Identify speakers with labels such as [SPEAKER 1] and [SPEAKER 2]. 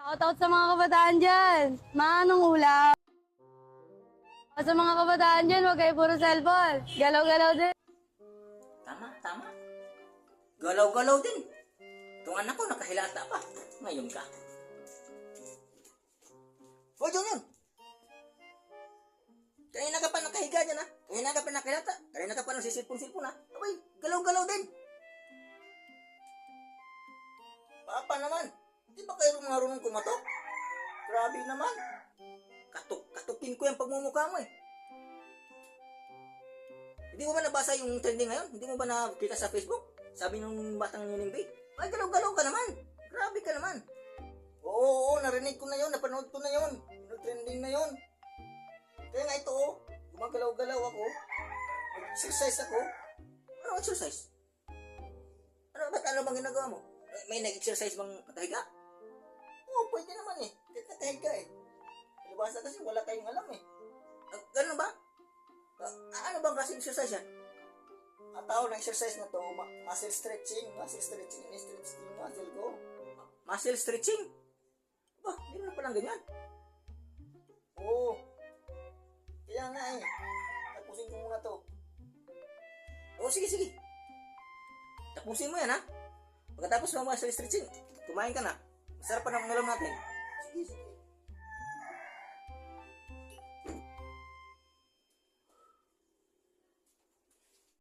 [SPEAKER 1] Shoutout sa mga kabataan dyan. Manong ulam. Sa mga kabataan dyan, huwag kayo puro cellphone. Galaw-galaw din.
[SPEAKER 2] Tama. Galaw-galaw din. Itong anak ko nakahilata pa. Ngayon ka. Hoy, yun. Kanina ka pa nakahiga dyan, ha? Kanina ka pa nakahilata. Kanina ka pa nagsisilpon-silpon, ha? Abay, galaw-galaw din. Papa naman. Di ba kayo marunong kumatok? Grabe naman. Katukin ko yung pagmumukha mo, eh. Hindi mo ba nabasa yung trending ngayon? Hindi mo ba nakita sa Facebook? Sabi nung batang ninimbi, ay, galaw-galaw ka naman. Grabe ka naman. Oo, narinig ko na yun. Napanood ko na yun. Trending na yun. Kaya nga ito, gumagalaw-galaw ako. Exercise ako. Ano exercise? Ba't ano bang ginagawa mo? May nag-exercise bang katahiga? Oo, pwede naman eh. Katahiga eh. Palibasa kasi wala tayong alam eh. Ganun ba? Ano bang kasi exercise yan? Ang tao na exercise na to, muscle stretching, stretching muscle ko. Muscle stretching? Ba, hindi mo na palang ganyan. Oo. Kaya nga eh. Tapusin ko muna to. Oo, sige. Tapusin mo yan, ha? Pagkatapos ng muscle stretching, kumain ka na. Masarap pa ng ulam natin. Sige.